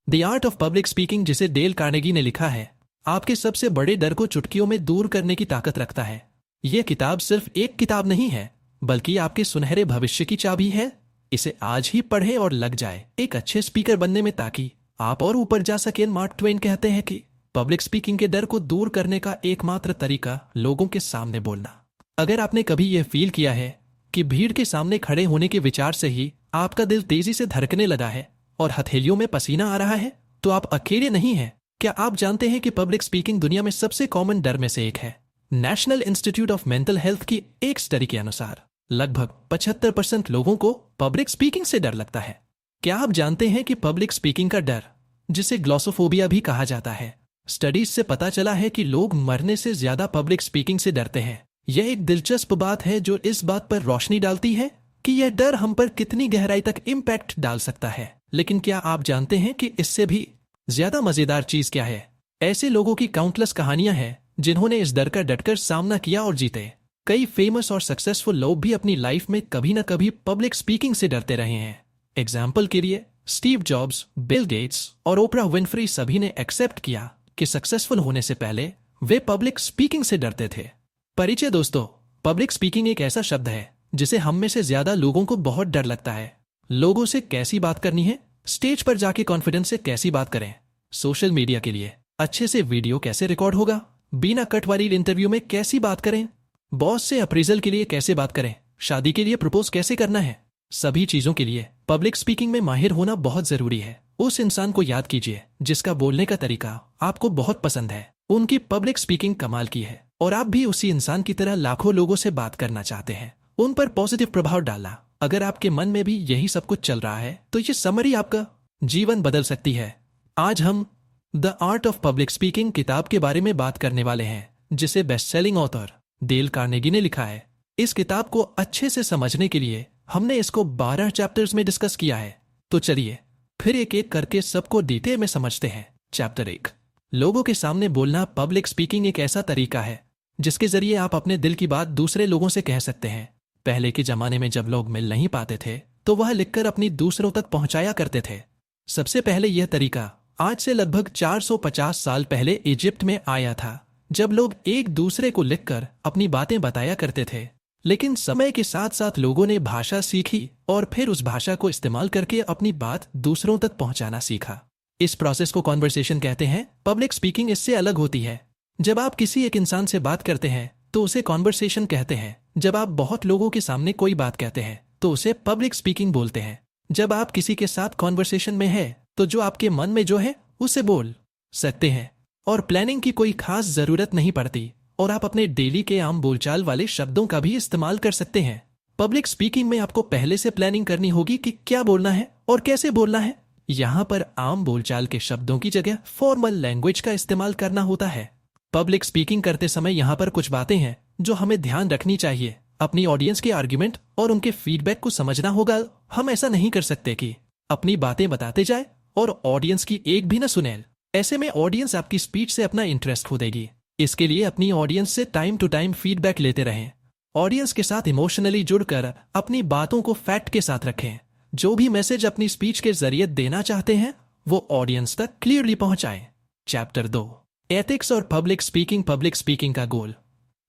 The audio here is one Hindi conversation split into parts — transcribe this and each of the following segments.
The art of public speaking, जिसे डेल कार्नेगी ने लिखा है, आपके सबसे बड़े डर को चुटकियों में दूर करने की ताकत रखता है। यह किताब सिर्फ एक किताब नहीं है, बल्कि आपके सुनहरे भविष्य की चाबी है। इसे आज ही पढ़े और लग जाए एक अच्छे स्पीकर बनने में, ताकि आप और ऊपर जा सकें। मार्क ट्वेन कहते हैं कि पब्लिक स्पीकिंग के डर को दूर करने का एकमात्र तरीका लोगों के सामने बोलना। अगर आपने कभी यह फील किया है कि भीड़ के सामने खड़े होने के विचार से ही आपका दिल तेजी से धड़कने लगा है और हथेलियों में पसीना आ रहा है, तो आप अकेले नहीं हैं। क्या आप जानते हैं कि पब्लिक स्पीकिंग दुनिया में सबसे कॉमन डर में से एक है? National institute of mental health की एक स्टडी के अनुसार लगभग 75% लोगों को पब्लिक स्पीकिंग से डर लगता है। क्या आप जानते हैं कि पब्लिक स्पीकिंग का डर, जिसे ग्लॉसोफोबिया भी कहा जाता है, स्टडीज से पता चला है कि लोग मरने से ज्यादा पब्लिक स्पीकिंग से डरते हैं। यह एक दिलचस्प बात है जो इस बात पर रोशनी डालती है कि यह डर हम पर कितनी गहराई तक इम्पैक्ट डाल सकता है। लेकिन क्या आप जानते हैं कि इससे भी ज्यादा मजेदार चीज क्या है? ऐसे लोगों की काउंटलेस कहानियां हैं जिन्होंने इस डर का डटकर सामना किया और जीते। कई फेमस और सक्सेसफुल लोग भी अपनी लाइफ में कभी ना कभी पब्लिक स्पीकिंग से डरते रहे हैं। एग्जाम्पल के लिए स्टीव जॉब्स, बिल गेट्स और ओपरा विनफ्री, सभी ने एक्सेप्ट किया कि सक्सेसफुल होने से पहले वे पब्लिक स्पीकिंग से डरते थे। परिचय दोस्तों, पब्लिक स्पीकिंग एक ऐसा शब्द है जिसे हम में से ज्यादा लोगों को बहुत डर लगता है। लोगों से कैसी बात करनी है, स्टेज पर जाके कॉन्फिडेंस से कैसी बात करें, सोशल मीडिया के लिए अच्छे से वीडियो कैसे रिकॉर्ड होगा, बिना कट वाली इंटरव्यू में कैसी बात करें, बॉस से अप्रेजल के लिए कैसे बात करें, शादी के लिए प्रपोज कैसे करना है। सभी चीजों के लिए पब्लिक स्पीकिंग में माहिर होना बहुत जरूरी है। उस इंसान को याद कीजिए जिसका बोलने का तरीका आपको बहुत पसंद है। उनकी पब्लिक स्पीकिंग कमाल की है और आप भी उसी इंसान की तरह लाखों लोगों से बात करना चाहते हैं, उन पर पॉजिटिव प्रभाव डालना। अगर आपके मन में भी यही सब कुछ चल रहा है तो ये समरी आपका जीवन बदल सकती है। आज हम the art of public speaking किताब के बारे में बात करने वाले हैं, जिसे best selling author Dale Carnegie ने लिखा है। इस किताब को अच्छे से समझने के लिए हमने इसको 12 चैप्टर्स में डिस्कस किया है। तो चलिए फिर एक एक करके सबको डिटेल में समझते हैं। चैप्टर 1, लोगों के सामने बोलना। पब्लिक स्पीकिंग एक ऐसा तरीका है जिसके जरिए आप अपने दिल की बात दूसरे लोगों से कह सकते हैं। पहले के जमाने में जब लोग मिल नहीं पाते थे तो वह लिखकर अपनी दूसरों तक पहुंचाया करते थे। सबसे पहले यह तरीका आज से लगभग 450 साल पहले इजिप्ट में आया था, जब लोग एक दूसरे को लिखकर अपनी बातें बताया करते थे। लेकिन समय के साथ साथ लोगों ने भाषा सीखी और फिर उस भाषा को इस्तेमाल करके अपनी बात दूसरों तक पहुंचाना सीखा। इस प्रोसेस को कॉन्वर्सेशन कहते हैं। पब्लिक स्पीकिंग इससे अलग होती है। जब आप किसी एक इंसान से बात करते हैं तो उसे कॉन्वर्सेशन कहते हैं। जब आप बहुत लोगों के सामने कोई बात कहते हैं तो उसे पब्लिक स्पीकिंग बोलते हैं। जब आप किसी के साथ कॉन्वर्सेशन में है तो जो आपके मन में जो है उसे बोल सकते हैं और प्लानिंग की कोई खास जरूरत नहीं पड़ती, और आप अपने डेली के आम बोलचाल वाले शब्दों का भी इस्तेमाल कर सकते हैं। पब्लिक स्पीकिंग में आपको पहले से प्लानिंग करनी होगी कि क्या बोलना है और कैसे बोलना है। यहाँ पर आम बोलचाल के शब्दों की जगह फॉर्मल लैंग्वेज का इस्तेमाल करना होता है। पब्लिक स्पीकिंग करते समय यहाँ पर कुछ बातें हैं जो हमें ध्यान रखनी चाहिए। अपनी ऑडियंस के आर्ग्यूमेंट और उनके फीडबैक को समझना होगा। हम ऐसा नहीं कर सकते कि अपनी बातें बताते जाए और ऑडियंस की एक भी न सुने। ऐसे में ऑडियंस आपकी स्पीच से अपना इंटरेस्ट खो देगी। इसके लिए अपनी ऑडियंस से टाइम टू टाइम फीडबैक लेते रहें। ऑडियंस के साथ इमोशनली जुड़कर अपनी बातों को फैक्ट के साथ रखें। जो भी मैसेज अपनी स्पीच के जरिए देना चाहते हैं वो ऑडियंस तक क्लियरली पहुंचाएं। चैप्टर 2, एथिक्स और पब्लिक स्पीकिंग। पब्लिक स्पीकिंग का गोल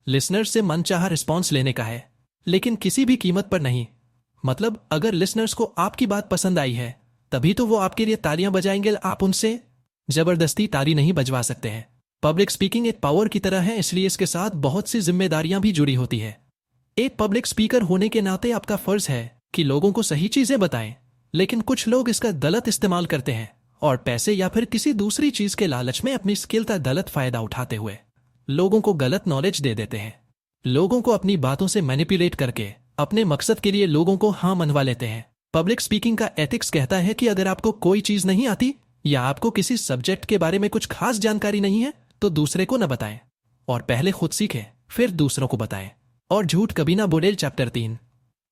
लिसनर्स से मनचाहा रिस्पॉन्स लेने का है, लेकिन किसी भी कीमत पर नहीं। मतलब अगर लिसनर्स को आपकी बात पसंद आई है तभी तो वो आपके लिए तालियां बजाएंगे। आप उनसे जबरदस्ती ताली नहीं बजवा सकते हैं। पब्लिक स्पीकिंग एक पावर की तरह है, इसलिए इसके साथ बहुत सी जिम्मेदारियां भी जुड़ी होती है। एक पब्लिक स्पीकर होने के नाते आपका फर्ज है कि लोगों को सही चीजें बताएं, लेकिन कुछ लोग इसका गलत इस्तेमाल करते हैं और पैसे या फिर किसी दूसरी चीज के लालच में अपनी स्किल का गलत फायदा उठाते हुए लोगों को गलत नॉलेज दे देते हैं। लोगों को अपनी बातों से मैनिपुलेट करके अपने मकसद के लिए लोगों को हाँ मनवा लेते हैं। पब्लिक स्पीकिंग का एथिक्स कहता है कि अगर आपको कोई चीज नहीं आती या आपको किसी सब्जेक्ट के बारे में कुछ खास जानकारी नहीं है तो दूसरे को न बताएं, और पहले खुद सीखें फिर दूसरों को बताएं, और झूठ कभी ना बोलें। चैप्टर 3,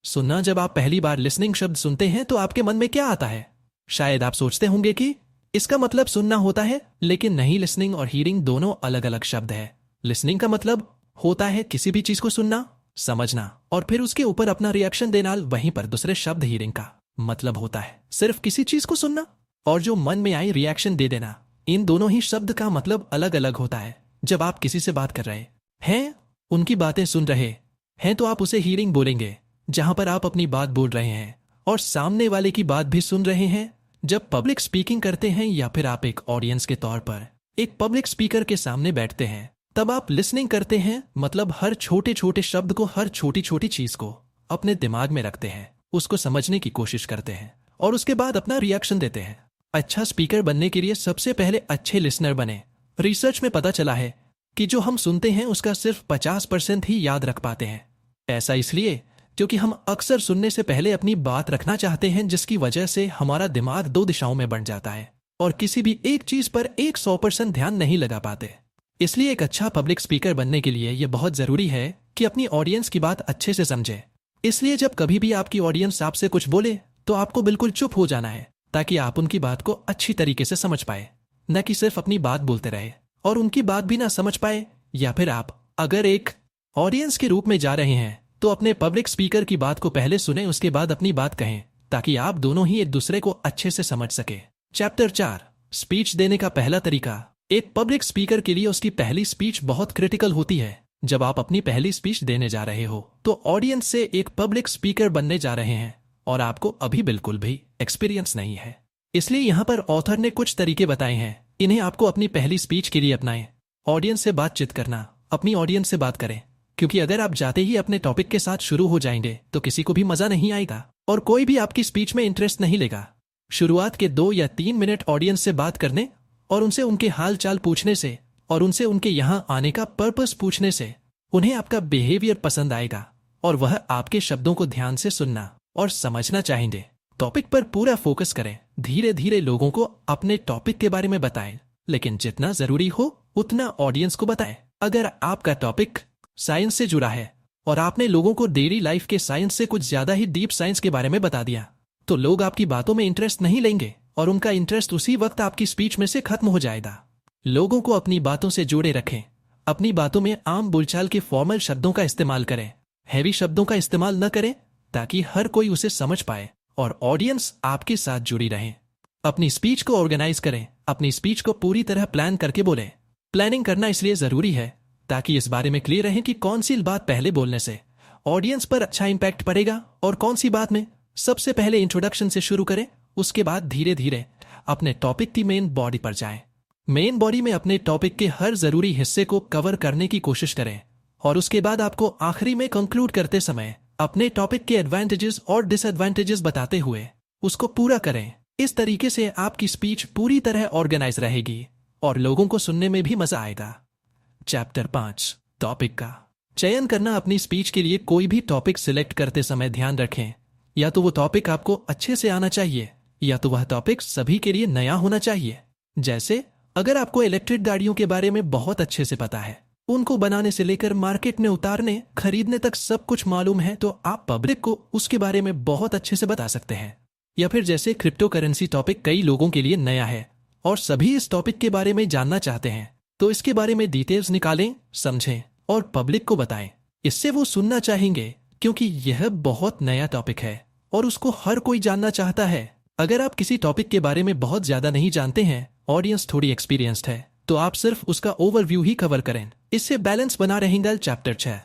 सुनना। जब आप पहली बार लिसनिंग शब्द सुनते हैं तो आपके मन में क्या आता है? शायद आप सोचते होंगे कि इसका मतलब सुनना होता है, लेकिन नहीं। लिसनिंग और हीयरिंग दोनों अलग अलग शब्द है। लिसनिंग का मतलब होता है किसी भी चीज को सुनना, समझना और फिर उसके ऊपर अपना रिएक्शन देना। वहीं पर दूसरे शब्द हीयरिंग का मतलब होता है सिर्फ किसी चीज को सुनना और जो मन में आई रिएक्शन दे देना। इन दोनों ही शब्द का मतलब अलग अलग होता है। जब आप किसी से बात कर रहे हैं, उनकी बातें सुन रहे हैं, तो आप उसे हीरिंग बोलेंगे, जहां पर आप अपनी बात बोल रहे हैं और सामने वाले की बात भी सुन रहे हैं। जब पब्लिक स्पीकिंग करते हैं या फिर आप एक ऑडियंस के तौर पर एक पब्लिक स्पीकर के सामने बैठते हैं, तब आप लिसनिंग करते हैं, मतलब हर छोटे छोटे शब्द को, हर छोटी छोटी चीज को अपने दिमाग में रखते हैं, उसको समझने की कोशिश करते हैं और उसके बाद अपना रिएक्शन देते हैं। अच्छा स्पीकर बनने के लिए सबसे पहले अच्छे लिसनर बने। रिसर्च में पता चला है कि जो हम सुनते हैं उसका सिर्फ 50% ही याद रख पाते हैं। ऐसा इसलिए क्योंकि हम अक्सर सुनने से पहले अपनी बात रखना चाहते हैं, जिसकी वजह से हमारा दिमाग 2 दिशाओं में बंट जाता है और किसी भी एक चीज पर 100% ध्यान नहीं लगा पाते। इसलिए एक अच्छा पब्लिक स्पीकर बनने के लिए यह बहुत जरूरी है कि अपनी ऑडियंस की बात अच्छे से समझे। इसलिए जब कभी भी आपकी ऑडियंस आपसे कुछ बोले तो आपको बिल्कुल चुप हो जाना है, ताकि आप उनकी बात को अच्छी तरीके से समझ पाए, न कि सिर्फ अपनी बात बोलते रहे और उनकी बात भी ना समझ पाए। या फिर आप अगर एक ऑडियंस के रूप में जा रहे हैं तो अपने पब्लिक स्पीकर की बात को पहले सुने, उसके बाद अपनी बात कहें, ताकि आप दोनों ही एक दूसरे को अच्छे से समझ सके। चैप्टर 4, स्पीच देने का पहला तरीका। एक पब्लिक स्पीकर के लिए उसकी पहली स्पीच बहुत क्रिटिकल होती है। जब आप अपनी पहली स्पीच देने जा रहे हो तो ऑडियंस से एक पब्लिक स्पीकर बनने जा रहे हैं और आपको अभी बिल्कुल भी एक्सपीरियंस नहीं है। इसलिए यहाँ पर ऑथर ने कुछ तरीके बताए हैं, इन्हें आपको अपनी पहली स्पीच के लिए अपनाएं। ऑडियंस से बातचीत करना। अपनी ऑडियंस से बात करें, क्योंकि अगर आप जाते ही अपने टॉपिक के साथ शुरू हो जाएंगे तो किसी को भी मजा नहीं आएगा और कोई भी आपकी स्पीच में इंटरेस्ट नहीं लेगा। शुरुआत के 2 या 3 मिनट ऑडियंस से बात करने और उनसे उनके हाल चाल पूछने से और उनसे उनके यहाँ आने का पर्पस पूछने से उन्हें आपका बिहेवियर पसंद आएगा और वह आपके शब्दों को ध्यान से सुनना और समझना चाहेंगे। टॉपिक पर पूरा फोकस करें। धीरे धीरे लोगों को अपने टॉपिक के बारे में बताएं, लेकिन जितना जरूरी हो उतना ऑडियंस को बताएं। अगर आपका टॉपिक साइंस से जुड़ा है और आपने लोगों को डेली लाइफ के साइंस से कुछ ज्यादा ही डीप साइंस के बारे में बता दिया, तो लोग आपकी बातों में इंटरेस्ट नहीं लेंगे और उनका इंटरेस्ट उसी वक्त आपकी स्पीच में से खत्म हो जाएगा। लोगों को अपनी बातों से जोड़े रखें। अपनी बातों में आम बोलचाल के फॉर्मल शब्दों का इस्तेमाल करें, हैवी शब्दों का इस्तेमाल न करें, ताकि हर कोई उसे समझ पाए और ऑडियंस आपके साथ जुड़ी रहे। अपनी स्पीच को ऑर्गेनाइज करें। अपनी स्पीच को पूरी तरह प्लान करके बोलें। प्लानिंग करना इसलिए जरूरी है ताकि इस बारे में क्लियर रहें कि कौन सी बात पहले बोलने से ऑडियंस पर अच्छा इंपैक्ट पड़ेगा और कौन सी बात में। सबसे पहले इंट्रोडक्शन से शुरू करें, उसके बाद धीरे धीरे अपने टॉपिक की मेन बॉडी पर जाएं। मेन बॉडी में अपने टॉपिक के हर जरूरी हिस्से को कवर करने की कोशिश करें और उसके बाद आपको आखिरी में कंक्लूड करते समय अपने टॉपिक के एडवांटेजेस और डिसएडवांटेजेस बताते हुए उसको पूरा करें। इस तरीके से आपकी स्पीच पूरी तरह ऑर्गेनाइज रहेगी और लोगों को सुनने में भी मजा आएगा। चैप्टर 5, टॉपिक का चयन करना। अपनी स्पीच के लिए कोई भी टॉपिक सिलेक्ट करते समय ध्यान रखें, या तो वो टॉपिक आपको अच्छे से आना चाहिए या तो वह टॉपिक सभी के लिए नया होना चाहिए। जैसे अगर आपको इलेक्ट्रिक गाड़ियों के बारे में बहुत अच्छे से पता है, उनको बनाने से लेकर मार्केट में उतारने खरीदने तक सब कुछ मालूम है, तो आप पब्लिक को उसके बारे में बहुत अच्छे से बता सकते हैं। या फिर जैसे क्रिप्टो करेंसी टॉपिक कई लोगों के लिए नया है और सभी इस टॉपिक के बारे में जानना चाहते हैं, तो इसके बारे में डिटेल्स निकालें, समझें और पब्लिक को बताएं। इससे वो सुनना चाहेंगे, क्योंकि यह बहुत नया टॉपिक है और उसको हर कोई जानना चाहता है। अगर आप किसी टॉपिक के बारे में बहुत ज्यादा नहीं जानते हैं, ऑडियंस थोड़ी एक्सपीरियंस्ड है, तो आप सिर्फ उसका ओवरव्यू ही कवर करें। इससे बैलेंस बना रहेगा। चैप्टर 6,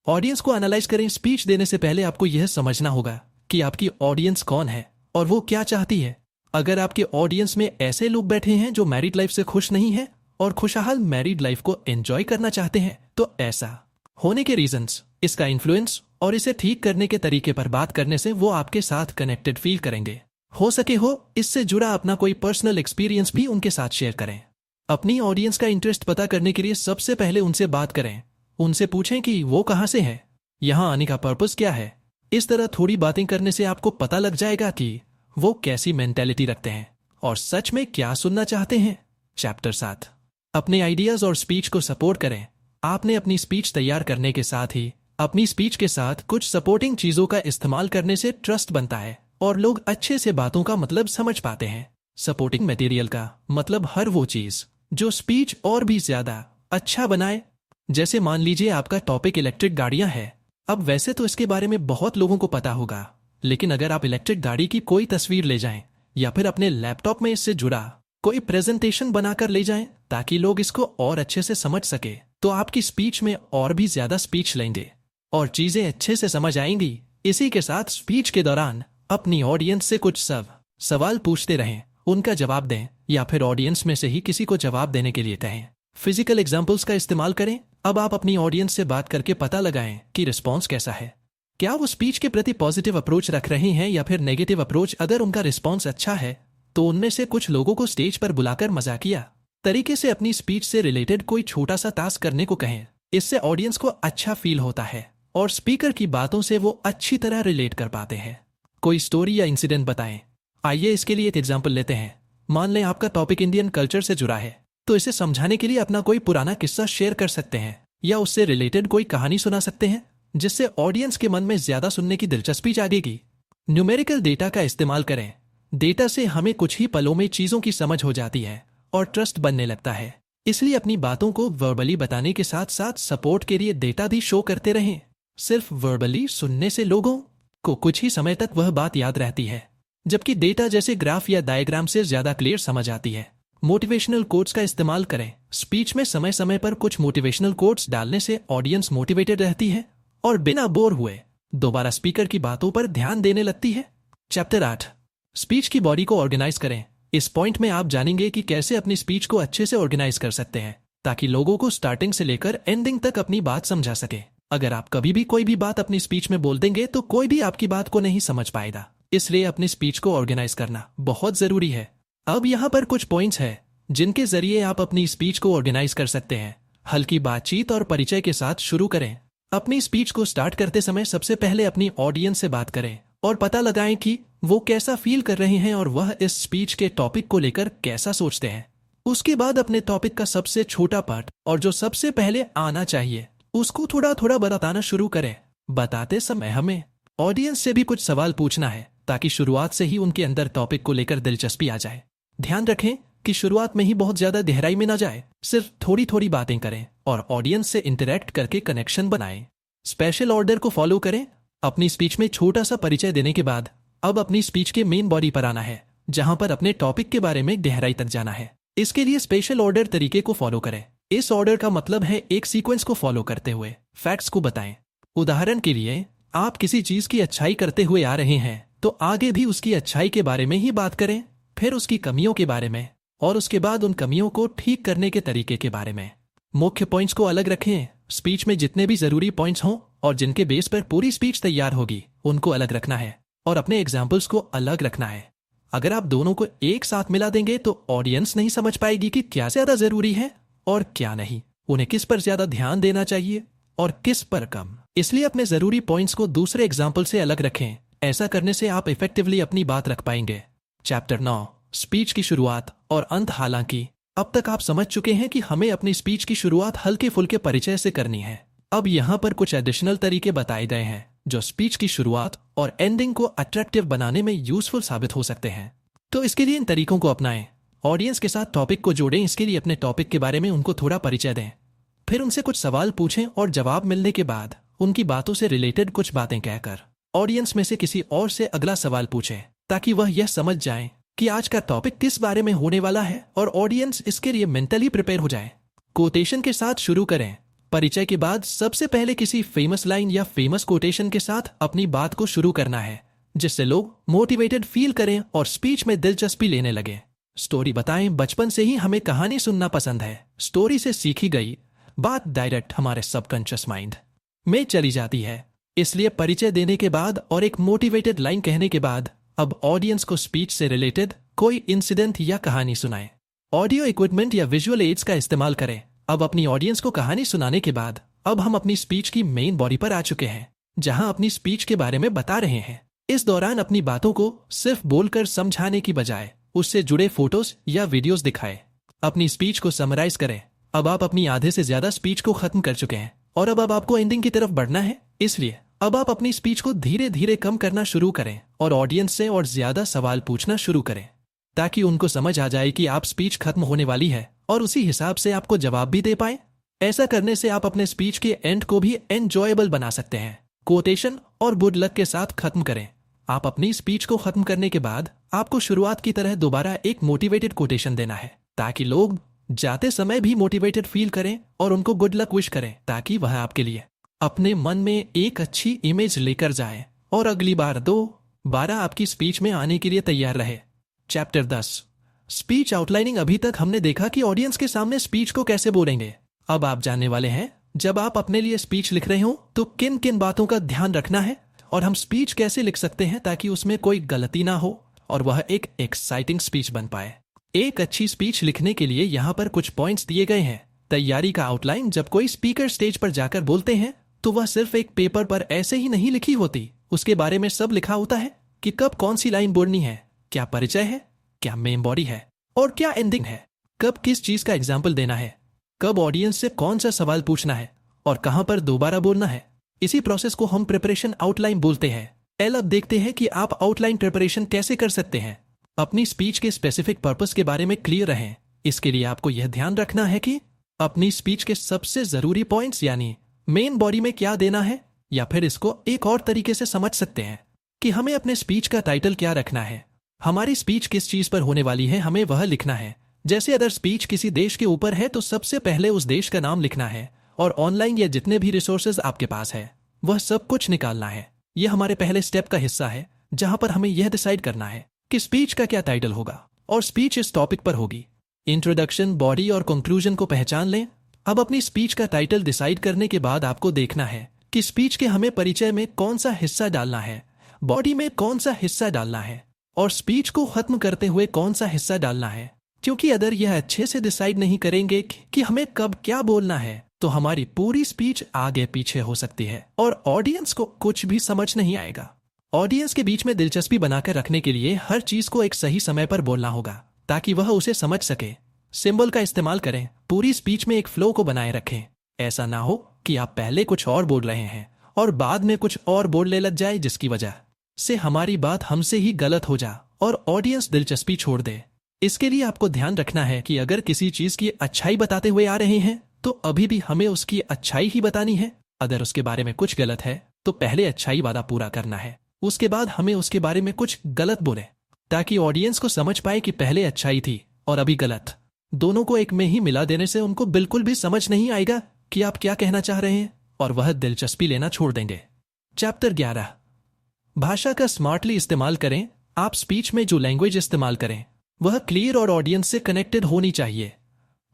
ऑडियंस को एनालाइज करें। स्पीच देने से पहले आपको यह समझना होगा कि आपकी ऑडियंस कौन है और वो क्या चाहती है। अगर आपके ऑडियंस में ऐसे लोग बैठे हैं जो मैरिड लाइफ से खुश नहीं है और खुशहाल मैरिड लाइफ को एंजॉय करना चाहते हैं, तो ऐसा होने के रीजंस, इसका इन्फ्लुएंस और इसे ठीक करने के तरीके पर बात करने से वो आपके साथ कनेक्टेड फील करेंगे। हो सके हो इससे जुड़ा अपना कोई पर्सनल एक्सपीरियंस भी उनके साथ शेयर करें। अपनी ऑडियंस का इंटरेस्ट पता करने के लिए सबसे पहले उनसे बात करें। उनसे पूछें कि वो कहाँ से है, यहाँ आने का पर्पस क्या है। इस तरह थोड़ी बातें करने से आपको पता लग जाएगा कि वो कैसी मेंटेलिटी रखते हैं और सच में क्या सुनना चाहते हैं। चैप्टर 7, अपने आइडियाज और स्पीच को सपोर्ट करें। आपने अपनी स्पीच तैयार करने के साथ ही अपनी स्पीच के साथ कुछ सपोर्टिंग चीजों का इस्तेमाल करने से ट्रस्ट बनता है और लोग अच्छे से बातों का मतलब समझ पाते हैं। सपोर्टिंग मटेरियल का मतलब हर वो चीज जो स्पीच और भी ज्यादा अच्छा बनाए। जैसे मान लीजिए आपका टॉपिक इलेक्ट्रिक गाड़ियां है। अब वैसे तो इसके बारे में बहुत लोगों को पता होगा, लेकिन अगर आप इलेक्ट्रिक गाड़ी की कोई तस्वीर ले जाएं या फिर अपने लैपटॉप में इससे जुड़ा कोई प्रेजेंटेशन बनाकर ले जाएं ताकि लोग इसको और अच्छे से समझ सके, तो आपकी स्पीच में और भी ज्यादा स्पीच लेंगे और चीजें अच्छे से समझ आएंगी। इसी के साथ स्पीच के दौरान अपनी ऑडियंस से कुछ सवाल पूछते रहें, उनका जवाब दें या फिर ऑडियंस में से ही किसी को जवाब देने के लिए कहें। फिजिकल एग्जाम्पल्स का इस्तेमाल करें। अब आप अपनी ऑडियंस से बात करके पता लगाएं कि रिस्पॉन्स कैसा है, क्या वो स्पीच के प्रति पॉजिटिव अप्रोच रख रहे हैं या फिर नेगेटिव अप्रोच। अगर उनका रिस्पॉन्स अच्छा है तो उनमें से कुछ लोगों को स्टेज पर बुलाकर मजाकिया तरीके से अपनी स्पीच से रिलेटेड कोई छोटा सा टास्क करने को कहें। इससे ऑडियंस को अच्छा फील होता है और स्पीकर की बातों से वो अच्छी तरह रिलेट कर पाते हैं। कोई स्टोरी या इंसिडेंट बताएं। आइए इसके लिए एक एग्जाम्पल लेते हैं। मान लें आपका टॉपिक इंडियन कल्चर से जुड़ा है, तो इसे समझाने के लिए अपना कोई पुराना किस्सा शेयर कर सकते हैं या उससे रिलेटेड कोई कहानी सुना सकते हैं, जिससे ऑडियंस के मन में ज्यादा सुनने की दिलचस्पी जागेगी। न्यूमेरिकल डेटा का इस्तेमाल करें। डेटा से हमें कुछ ही पलों में चीजों की समझ हो जाती है और ट्रस्ट बनने लगता है। इसलिए अपनी बातों को वर्बली बताने के साथ साथ सपोर्ट के लिए डेटा भी शो करते रहें। सिर्फ वर्बली सुनने से लोगों को कुछ ही समय तक वह बात याद रहती है, जबकि डेटा जैसे ग्राफ या डायग्राम से ज्यादा क्लियर समझ आती है। मोटिवेशनल कोट्स का इस्तेमाल करें। स्पीच में समय समय पर कुछ मोटिवेशनल कोट्स डालने से ऑडियंस मोटिवेटेड रहती है और बिना बोर हुए दोबारा स्पीकर की बातों पर ध्यान देने लगती है। चैप्टर 8, स्पीच की बॉडी को ऑर्गेनाइज करें। इस पॉइंट में आप जानेंगे कि कैसे अपनी स्पीच को अच्छे से ऑर्गेनाइज कर सकते हैं ताकि लोगों को स्टार्टिंग से लेकर एंडिंग तक अपनी बात समझा सके। अगर आप कभी भी कोई भी बात अपनी स्पीच में बोल देंगे तो कोई भी आपकी बात को नहीं समझ पाएगा। इसलिए अपनी स्पीच को ऑर्गेनाइज करना बहुत जरूरी है। अब यहाँ पर कुछ पॉइंट्स हैं जिनके जरिए आप अपनी स्पीच को ऑर्गेनाइज कर सकते हैं। हल्की बातचीत और परिचय के साथ शुरू करें। अपनी स्पीच को स्टार्ट करते समय सबसे पहले अपनी ऑडियंस से बात करें और पता लगाएं कि वो कैसा फील कर रहे हैं और वह इस स्पीच के टॉपिक को लेकर कैसा सोचते हैं। उसके बाद अपने टॉपिक का सबसे छोटा पार्ट और जो सबसे पहले आना चाहिए उसको थोड़ा थोड़ा बताना शुरू करें। बताते समय हमें ऑडियंस से भी कुछ सवाल पूछना है ताकि शुरुआत से ही उनके अंदर टॉपिक को लेकर दिलचस्पी आ जाए। ध्यान रखें कि शुरुआत में ही बहुत ज्यादा गहराई में ना जाए, सिर्फ थोड़ी थोड़ी बातें करें और ऑडियंस से इंटरेक्ट करके कनेक्शन बनाएं। स्पेशल ऑर्डर को फॉलो करें। अपनी स्पीच में छोटा सा परिचय देने के बाद अब अपनी स्पीच के मेन बॉडी पर आना है, जहां पर अपने टॉपिक के बारे में गहराई तक जाना है। इसके लिए स्पेशल ऑर्डर तरीके को फॉलो करें। इस ऑर्डर का मतलब है एक सीक्वेंस को फॉलो करते हुए फैक्ट्स को बताएं। उदाहरण के लिए आप किसी चीज की अच्छाई करते हुए आ रहे हैं तो आगे भी उसकी अच्छाई के बारे में ही बात करें, फिर उसकी कमियों के बारे में और उसके बाद उन कमियों को ठीक करने के तरीके के बारे में। मुख्य पॉइंट्स को अलग रखें। स्पीच में जितने भी जरूरी पॉइंट्स हों और जिनके बेस पर पूरी स्पीच तैयार होगी उनको अलग रखना है और अपने एग्जाम्पल्स को अलग रखना है। अगर आप दोनों को एक साथ मिला देंगे तो ऑडियंस नहीं समझ पाएगी कि क्या ज्यादा जरूरी है और क्या नहीं, उन्हें किस पर ज्यादा ध्यान देना चाहिए और किस पर कम। इसलिए अपने जरूरी पॉइंट्स को दूसरे एग्जाम्पल से अलग रखें। ऐसा करने से आप इफेक्टिवली अपनी बात रख पाएंगे। चैप्टर 9, स्पीच की शुरुआत और अंत। हालांकि अब तक आप समझ चुके हैं कि हमें अपनी स्पीच की शुरुआत हल्के फुल्के परिचय से करनी है। अब यहाँ पर कुछ एडिशनल तरीके बताए गए हैं जो स्पीच की शुरुआत और एंडिंग को अट्रैक्टिव बनाने में यूजफुल साबित हो सकते हैं। तो इसके लिए इन तरीकों को अपनाएं। ऑडियंस के साथ टॉपिक को जोड़ें। इसके लिए अपने टॉपिक के बारे में उनको थोड़ा परिचय दें, फिर उनसे कुछ सवाल पूछें और जवाब मिलने के बाद उनकी बातों से रिलेटेड कुछ बातें कहकर ऑडियंस में से किसी और से अगला सवाल पूछें ताकि वह यह समझ जाए कि आज का टॉपिक किस बारे में होने वाला है और ऑडियंस इसके लिए मेंटली प्रिपेयर हो जाए। कोटेशन के साथ शुरू करें। परिचय के बाद सबसे पहले किसी फेमस लाइन या फेमस कोटेशन के साथ अपनी बात को शुरू करना है, जिससे लोग मोटिवेटेड फील करें और स्पीच में दिलचस्पी लेने लगे। स्टोरी बताएं। बचपन से ही हमें कहानी सुनना पसंद है। स्टोरी से सीखी गई बात डायरेक्ट हमारे सबकॉन्शियस माइंड में चली जाती है। इसलिए परिचय देने के बाद और एक मोटिवेटेड लाइन कहने के बाद अब ऑडियंस को स्पीच से रिलेटेड कोई इंसिडेंट या कहानी सुनाएं। ऑडियो इक्विपमेंट या विजुअल एड्स का इस्तेमाल करें। अब अपनी ऑडियंस को कहानी सुनाने के बाद अब हम अपनी स्पीच की मेन बॉडी पर आ चुके हैं, जहां अपनी स्पीच के बारे में बता रहे हैं। इस दौरान अपनी बातों को सिर्फ बोलकर समझाने की बजाय उससे जुड़े फोटोज या वीडियोस दिखाएं। अपनी स्पीच को समराइज करें। अब आप अपनी आधे से ज्यादा स्पीच को खत्म कर चुके हैं और अब आपको एंडिंग की तरफ बढ़ना है। इसलिए अब आप अपनी स्पीच को धीरे धीरे कम करना शुरू करें और ऑडियंस से और ज्यादा सवाल पूछना शुरू करें ताकि उनको समझ आ जाए कि आप स्पीच खत्म होने वाली है और उसी हिसाब से आपको जवाब भी दे पाए। ऐसा करने से आप अपने स्पीच के एंड को भी एंजॉयबल बना सकते हैं। कोटेशन और गुड लक के साथ खत्म करें। आप अपनी स्पीच को खत्म करने के बाद आपको शुरुआत की तरह दोबारा एक मोटिवेटेड कोटेशन देना है, ताकि लोग जाते समय भी मोटिवेटेड फील करें और उनको गुड लक विश करें, ताकि वह आपके लिए अपने मन में एक अच्छी इमेज लेकर जाए और अगली बार दोबारा आपकी स्पीच में आने के लिए तैयार रहे। Chapter 10 speech outlining. अभी तक हमने देखा कि ऑडियंस के सामने स्पीच को कैसे बोलेंगे। अब आप जानने वाले हैं जब आप अपने लिए स्पीच लिख रहे हो तो किन किन बातों का ध्यान रखना है और हम स्पीच कैसे लिख सकते हैं ताकि उसमें कोई गलती ना हो और वह एक एक्साइटिंग स्पीच बन पाए। एक अच्छी स्पीच लिखने के लिए यहाँ पर कुछ पॉइंट्स दिए गए हैं। तैयारी का आउटलाइन। जब कोई स्पीकर स्टेज पर जाकर बोलते हैं तो वह सिर्फ एक पेपर पर ऐसे ही नहीं लिखी होती, उसके बारे में सब लिखा होता है कि कब कौन सी लाइन बोलनी है, क्या परिचय है, क्या मेन बॉडी है और क्या एंडिंग है, कब किस चीज का एग्जाम्पल देना है, कब ऑडियंस से कौन सा सवाल पूछना है और कहां पर दोबारा बोलना है। इसी प्रोसेस को हम प्रिपरेशन आउटलाइन बोलते हैं। अब देखते हैं कि आप आउटलाइन प्रिपरेशन कैसे कर सकते हैं। अपनी स्पीच के स्पेसिफिक पर्पस के बारे में क्लियर रहें। इसके लिए आपको यह ध्यान रखना है कि अपनी स्पीच के सबसे जरूरी पॉइंट्स यानी मेन बॉडी में क्या देना है, या फिर इसको एक और तरीके से समझ सकते हैं कि हमें अपने स्पीच का टाइटल क्या रखना है। हमारी स्पीच किस चीज पर होने वाली है हमें वह लिखना है। जैसे अगर स्पीच किसी देश के ऊपर है तो सबसे पहले उस देश का नाम लिखना है और ऑनलाइन या जितने भी रिसोर्सेज आपके पास है वह सब कुछ निकालना है। यह हमारे पहले स्टेप का हिस्सा है जहां पर हमें यह डिसाइड करना है कि स्पीच का क्या टाइटल होगा और स्पीच इस टॉपिक पर होगी। इंट्रोडक्शन, बॉडी और कंक्लूजन को पहचान लें। अब अपनी स्पीच का टाइटल डिसाइड करने के बाद आपको देखना है कि स्पीच के हमें परिचय में कौन सा हिस्सा डालना है, बॉडी में कौन सा हिस्सा डालना है और स्पीच को खत्म करते हुए कौन सा हिस्सा डालना है। क्योंकि अगर यह अच्छे से डिसाइड नहीं करेंगे कि हमें कब क्या बोलना है तो हमारी पूरी स्पीच आगे पीछे हो सकती है और ऑडियंस को कुछ भी समझ नहीं आएगा। ऑडियंस के बीच में दिलचस्पी बनाकर रखने के लिए हर चीज को एक सही समय पर बोलना होगा ताकि वह उसे समझ सके। सिंबल का इस्तेमाल करें। पूरी स्पीच में एक फ्लो को बनाए रखें। ऐसा ना हो कि आप पहले कुछ और बोल रहे हैं और बाद में कुछ और बोलने लग जाए, जिसकी वजह से हमारी बात हमसे ही गलत हो जा और ऑडियंस दिलचस्पी छोड़ दे। इसके लिए आपको ध्यान रखना है कि अगर किसी चीज की अच्छाई बताते हुए आ रहे हैं तो अभी भी हमें उसकी अच्छाई ही बतानी है। अगर उसके बारे में कुछ गलत है तो पहले अच्छाई वादा पूरा करना है, उसके बाद हमें उसके बारे में कुछ गलत बोले ताकि ऑडियंस को समझ पाए कि पहले अच्छाई थी और अभी गलत। दोनों को एक में ही मिला देने से उनको बिल्कुल भी समझ नहीं आएगा कि आप क्या कहना चाह रहे हैं और वह दिलचस्पी लेना छोड़ देंगे। चैप्टर 11 भाषा का स्मार्टली इस्तेमाल करें। आप स्पीच में जो लैंग्वेज इस्तेमाल करें वह क्लियर और ऑडियंस से कनेक्टेड होनी चाहिए।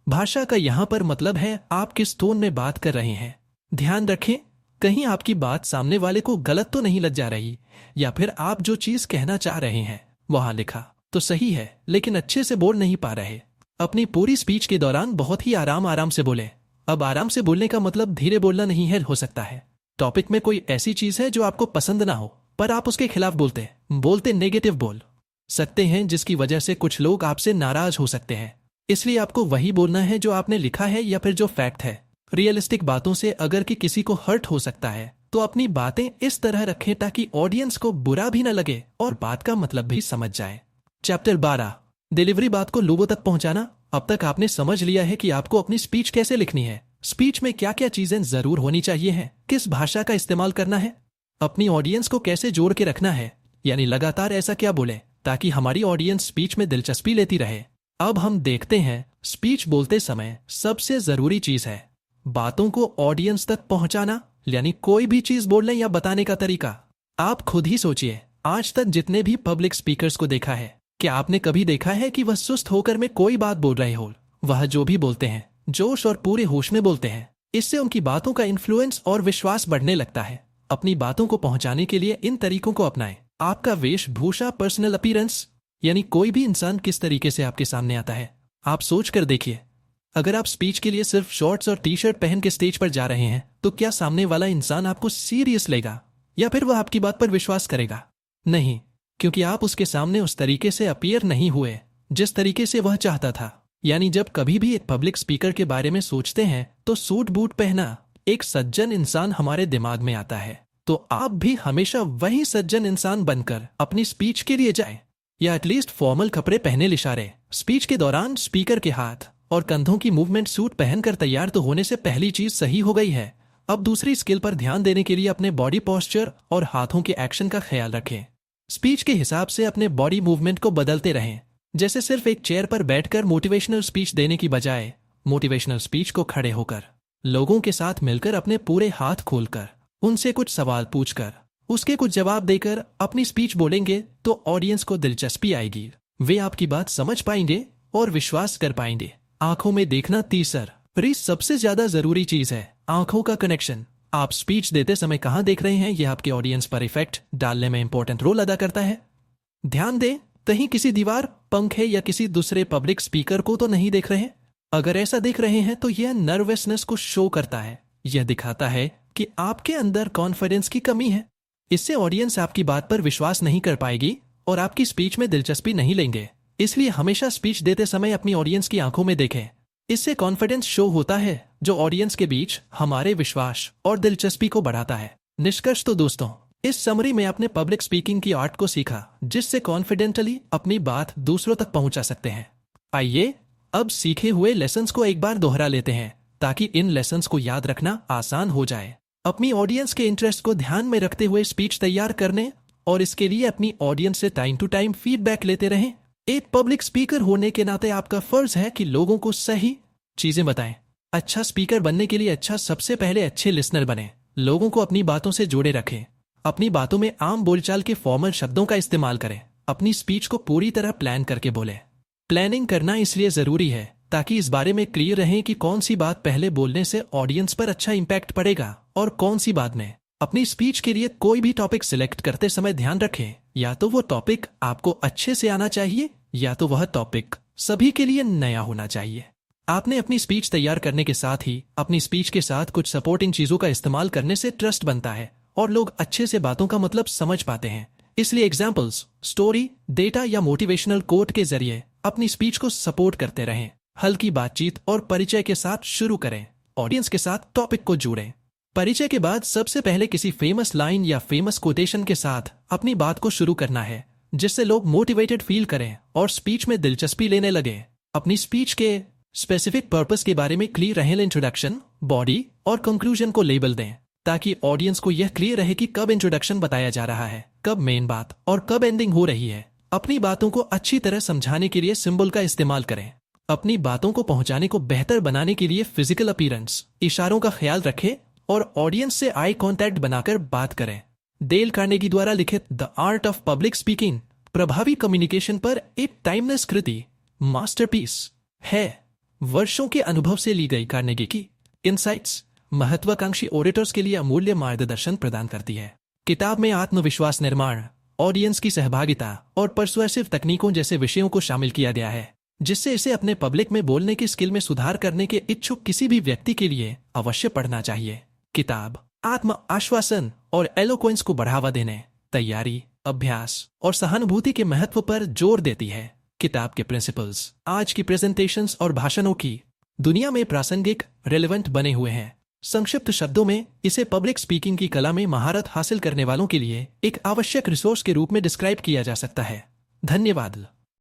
भाषा का यहाँ पर मतलब है आप किस टोन में बात कर रहे हैं। ध्यान रखें कहीं आपकी बात सामने वाले को गलत तो नहीं लग जा रही, या फिर आप जो चीज कहना चाह रहे हैं वहां लिखा तो सही है लेकिन अच्छे से बोल नहीं पा रहे। अपनी पूरी स्पीच के दौरान बहुत ही आराम से बोले। अब आराम से बोलने का मतलब धीरे बोलना नहीं है। हो सकता है टॉपिक में कोई ऐसी चीज है जो आपको पसंद ना हो पर आप उसके खिलाफ बोलते नेगेटिव बोल सकते हैं, जिसकी वजह से कुछ लोग आपसे नाराज हो सकते हैं। इसलिए आपको वही बोलना है जो आपने लिखा है या फिर जो फैक्ट है। रियलिस्टिक बातों से अगर कि किसी को हर्ट हो सकता है तो अपनी बातें इस तरह रखें ताकि ऑडियंस को बुरा भी न लगे और बात का मतलब भी समझ जाए। Chapter 12 delivery. बात को लोगों तक पहुंचाना। अब तक आपने समझ लिया है कि आपको अपनी स्पीच कैसे लिखनी है, स्पीच में क्या क्या चीजें जरूर होनी चाहिए हैं, किस भाषा का इस्तेमाल करना है, अपनी ऑडियंस को कैसे जोड़ के रखना है, यानी लगातार ऐसा क्या बोले ताकि हमारी ऑडियंस स्पीच में दिलचस्पी लेती रहे। अब हम देखते हैं स्पीच बोलते समय सबसे जरूरी चीज है बातों को ऑडियंस तक पहुंचाना, यानी कोई भी चीज बोलने या बताने का तरीका। आप खुद ही सोचिए, आज तक जितने भी पब्लिक स्पीकर्स को देखा है, क्या आपने कभी देखा है कि वह सुस्त होकर में कोई बात बोल रहे हो? वह जो भी बोलते हैं जोश और पूरे होश में बोलते हैं। इससे उनकी बातों का इन्फ्लुएंस और विश्वास बढ़ने लगता है। अपनी बातों को पहुंचाने के लिए इन तरीकों को अपनाएं। आपका वेशभूषा, पर्सनल अपीयरेंस, यानी कोई भी इंसान किस तरीके से आपके सामने आता है। आप सोच कर देखिए, अगर आप स्पीच के लिए सिर्फ शॉर्ट्स और टी शर्ट पहन के स्टेज पर जा रहे हैं तो क्या सामने वाला इंसान आपको सीरियस लेगा या फिर वह आपकी बात पर विश्वास करेगा? नहीं, क्योंकि आप उसके सामने उस तरीके से अपीयर नहीं हुए जिस तरीके से वह चाहता था। यानी जब कभी भी एक पब्लिक स्पीकर के बारे में सोचते हैं तो सूट बूट पहना एक सज्जन इंसान हमारे दिमाग में आता है। तो आप भी हमेशा वही सज्जन इंसान बनकर अपनी स्पीच के लिए जाएं, या एटलीस्ट फॉर्मल कपड़े पहने इशारे। स्पीच के दौरान स्पीकर के हाथ और कंधों की मूवमेंट सूट पहनकर तैयार तो होने से पहली चीज सही हो गई है। अब दूसरी स्किल पर ध्यान देने के लिए अपने बॉडी पोस्चर और हाथों के एक्शन का ख्याल रखें। स्पीच के हिसाब से अपने बॉडी मूवमेंट को बदलते रहें। जैसे सिर्फ एक चेयर पर बैठकर मोटिवेशनल स्पीच देने की बजाय मोटिवेशनल स्पीच को खड़े होकर, लोगों के साथ मिलकर, अपने पूरे हाथ खोलकर, उनसे कुछ सवाल पूछकर, उसके कुछ जवाब देकर अपनी स्पीच बोलेंगे तो ऑडियंस को दिलचस्पी आएगी। वे आपकी बात समझ पाएंगे और विश्वास कर पाएंगे। आंखों में देखना तीसरी सबसे ज्यादा जरूरी चीज है। आंखों का कनेक्शन। आप स्पीच देते समय कहां देख रहे हैं, यह आपके ऑडियंस पर इफेक्ट डालने में इंपॉर्टेंट रोल अदा करता है। ध्यान दें, कहीं किसी दीवार, पंखे या किसी दूसरे पब्लिक स्पीकर को तो नहीं देख रहे हैं। अगर ऐसा देख रहे हैं तो यह नर्वसनेस को शो करता है। यह दिखाता है कि आपके अंदर कॉन्फिडेंस की कमी है। इससे ऑडियंस आपकी बात पर विश्वास नहीं कर पाएगी और आपकी स्पीच में दिलचस्पी नहीं लेंगे। इसलिए हमेशा स्पीच देते समय अपनी ऑडियंस की आंखों में देखें। इससे कॉन्फिडेंस शो होता है, जो ऑडियंस के बीच हमारे विश्वास और दिलचस्पी को बढ़ाता है। निष्कर्ष तो दोस्तों, इस समरी में आपने पब्लिक स्पीकिंग की आर्ट को सीखा, जिससे कॉन्फिडेंटली अपनी बात दूसरों तक पहुंचा सकते हैं। आइए अब सीखे हुए लेसन्स को एक बार दोहरा लेते हैं, ताकि इन लेसन्स को याद रखना आसान हो जाए। अपनी ऑडियंस के इंटरेस्ट को ध्यान में रखते हुए स्पीच तैयार करने और इसके लिए अपनी ऑडियंस से टाइम टू टाइम फीडबैक लेते रहें। एक पब्लिक स्पीकर होने के नाते आपका फर्ज है कि लोगों को सही चीजें बताएं। अच्छा स्पीकर बनने के लिए सबसे पहले अच्छे लिसनर बने। लोगों को अपनी बातों से जोड़े रखें। अपनी बातों में आम बोलचाल के फॉर्मल शब्दों का इस्तेमाल करें। अपनी स्पीच को पूरी तरह प्लान करके बोलें। प्लानिंग करना इसलिए जरूरी है ताकि इस बारे में क्लियर रहें कि कौन सी बात पहले बोलने से ऑडियंस पर अच्छा इंपैक्ट पड़ेगा और कौन सी बाद में। अपनी स्पीच के लिए कोई भी टॉपिक सिलेक्ट करते समय ध्यान रखें, या तो वो टॉपिक आपको अच्छे से आना चाहिए या तो वह टॉपिक सभी के लिए नया होना चाहिए। आपने अपनी स्पीच तैयार करने के साथ ही अपनी स्पीच के साथ कुछ सपोर्टिंग चीजों का इस्तेमाल करने से ट्रस्ट बनता है और लोग अच्छे से बातों का मतलब समझ पाते हैं। इसलिए एग्जाम्पल्स, स्टोरी, डेटा या मोटिवेशनल कोट के जरिए अपनी स्पीच को सपोर्ट करते रहें। हल्की बातचीत और परिचय के साथ शुरू करें। ऑडियंस के साथ टॉपिक को जोड़ें। परिचय के बाद सबसे पहले किसी फेमस लाइन या फेमस कोटेशन के साथ अपनी बात को शुरू करना है, जिससे लोग मोटिवेटेड फील करें और स्पीच में दिलचस्पी लेने लगे। अपनी स्पीच के स्पेसिफिक पर्पस के बारे में क्लियर रहे। इंट्रोडक्शन, बॉडी और कंक्लूजन को लेबल दें, ताकि ऑडियंस को यह क्लियर रहे कि कब इंट्रोडक्शन बताया जा रहा है, कब मेन बात और कब एंडिंग हो रही है। अपनी बातों को अच्छी तरह समझाने के लिए सिंबल का इस्तेमाल करें। अपनी बातों को पहुंचाने को बेहतर बनाने के लिए फिजिकल अपीयरेंस, इशारों का ख्याल रखें और ऑडियंस से आई कांटेक्ट बनाकर बात करें। डेल कार्नेगी द्वारा लिखित the art of public speaking प्रभावी कम्युनिकेशन पर एक टाइमलेस कृति, मास्टरपीस है। वर्षों के अनुभव से ली गई कार्नेगी की इनसाइट्स महत्वाकांक्षी ओरेटर्स के लिए अमूल्य मार्गदर्शन प्रदान करती है। किताब में आत्मविश्वास निर्माण, ऑडियंस की सहभागिता और पर्सुएसिव तकनीकों जैसे विषयों को शामिल किया गया है, जिससे इसे अपने पब्लिक में बोलने की स्किल में सुधार करने के इच्छुक किसी भी व्यक्ति के लिए अवश्य पढ़ना चाहिए। किताब आत्म आश्वासन और एलोक्वेंस को बढ़ावा देने, तैयारी, अभ्यास और सहानुभूति के महत्व पर जोर देती है। किताब के प्रिंसिपल्स आज की प्रेजेंटेशंस और भाषणों की दुनिया में प्रासंगिक, रेलेवेंट बने हुए हैं। संक्षिप्त शब्दों में इसे पब्लिक स्पीकिंग की कला में महारत हासिल करने वालों के लिए एक आवश्यक रिसोर्स के रूप में डिस्क्राइब किया जा सकता है। धन्यवाद।